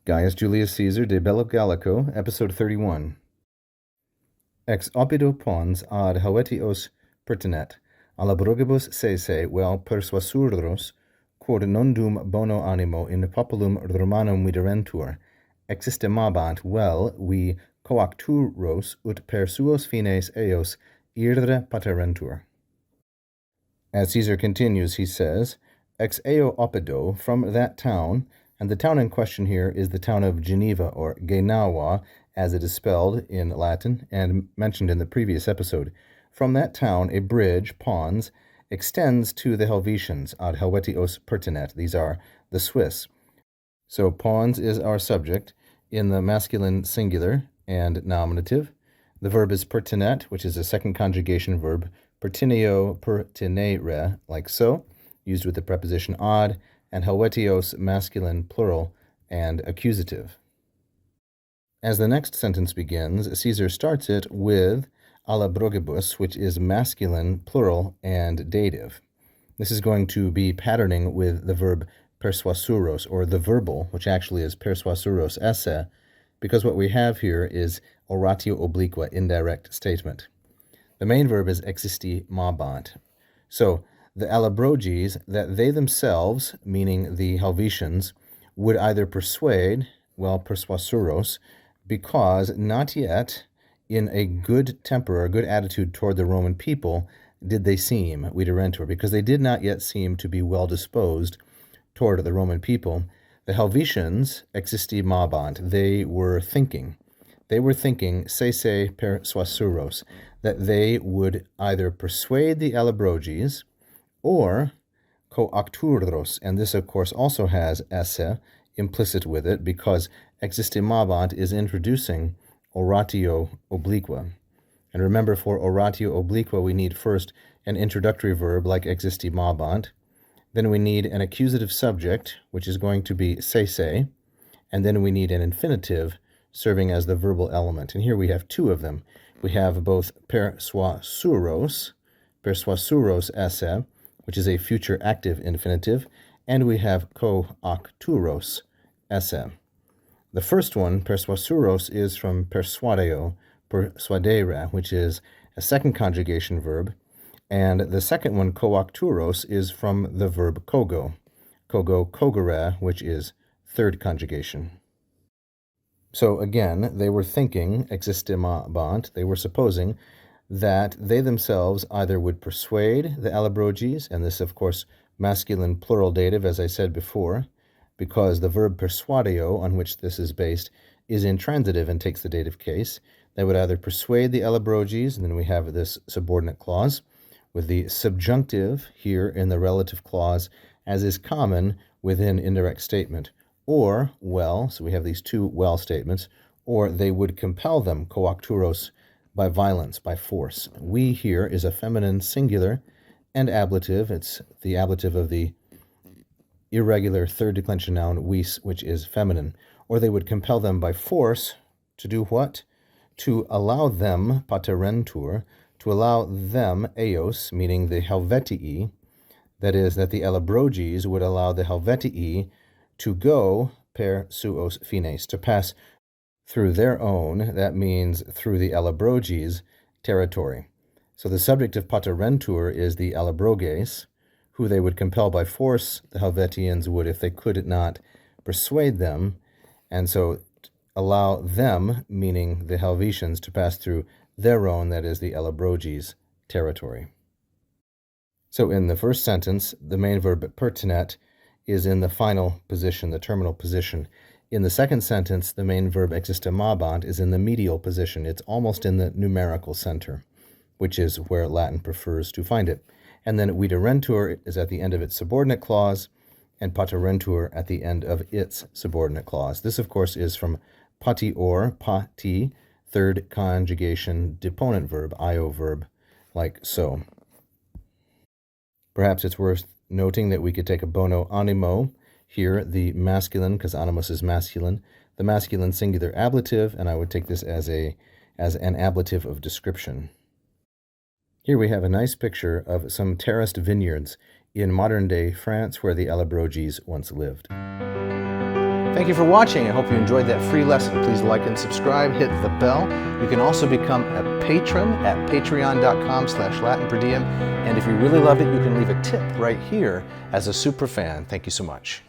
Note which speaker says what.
Speaker 1: Gaius Julius Caesar de Bello Gallico, episode 31. Ex opido pons ad Helvetios pertinet, a labrogibus sese vel persuasurdos, quod non dum bono animo in populum Romanum viderentur, existemabant vel vi coacturos ut per suos fines eos irdere paterentur. As Caesar continues, he says, ex eo opido, from that town, and the town in question here is the town of Geneva, or Genawa, as it is spelled in Latin and mentioned in the previous episode. From that town, a bridge, pons, extends to the Helvetians, ad Helvetios pertinet. These are the Swiss. So pons is our subject in the masculine singular and nominative. The verb is pertinet, which is a second conjugation verb, pertineo, pertinere, like so, used with the preposition ad, and Helvetios, masculine, plural, and accusative. As the next sentence begins, Caesar starts it with alabrogibus, which is masculine, plural, and dative. This is going to be patterning with the verb persuasuros, or the verbal, which actually is persuasuros esse, because what we have here is oratio obliqua, indirect statement. The main verb is existimabant. So the alabroges, that they themselves, meaning the Helvetians, would either persuade, well, persuasuros, because not yet in a good temper or a good attitude toward the Roman people did they seem, viderentur, because they did not yet seem to be well disposed toward the Roman people. The Helvetians, existimabant, they were thinking, sese persuasuros, that they would either persuade the alabroges or coacturos, and this of course also has esse implicit with it because existimabant is introducing oratio obliqua. And remember, for oratio obliqua we need first an introductory verb like existimabant, then we need an accusative subject, which is going to be sese, and then we need an infinitive serving as the verbal element. And here we have two of them. We have both persuasuros esse, which is a future active infinitive, and we have coacturos esse. The first one, persuasuros, is from persuadeo, persuadere, which is a second conjugation verb, and the second one, coacturos, is from the verb cogo, cogere, which is third conjugation. So again, they were thinking, existimabant, they were supposing that they themselves either would persuade the alabroges, and this, of course, masculine plural dative, as I said before, because the verb persuadeo, on which this is based, is intransitive and takes the dative case. They would either persuade the alabroges, and then we have this subordinate clause, with the subjunctive here in the relative clause, as is common within indirect statement, or, well, so we have these two well statements, or they would compel them, coacturos, by violence, by force. We here is a feminine singular and ablative. It's the ablative of the irregular third declension noun vis, which is feminine. Or they would compel them by force to do what? To allow them, paterentur, to allow them, eos, meaning the Helvetii, that is, that the alabroges would allow the Helvetii to go per suos fines, to pass through their own, that means through the alabroges, territory. So the subject of paterentur is the alabroges, who they would compel by force. The Helvetians would, if they could not, persuade them, and so allow them, meaning the Helvetians, to pass through their own, that is the alabroges, territory. So in the first sentence, the main verb pertinet is in the final position, the terminal position. In the second sentence, the main verb existimabant is in the medial position. It's almost in the numerical center, which is where Latin prefers to find it. And then viderentur is at the end of its subordinate clause, and paterentur at the end of its subordinate clause. This, of course, is from patior, pati, third conjugation deponent verb, io verb, like so. Perhaps it's worth noting that we could take a bono animo, here the masculine, because animus is masculine, the masculine singular ablative, and I would take this as an ablative of description. Here we have a nice picture of some terraced vineyards in modern-day France where the alabroges once lived. Thank you for watching. I hope you enjoyed that free lesson. Please like and subscribe, hit the bell. You can also become a patron at patreon.com/LatinPerDiem. And if you really loved it, you can leave a tip right here as a super fan. Thank you so much.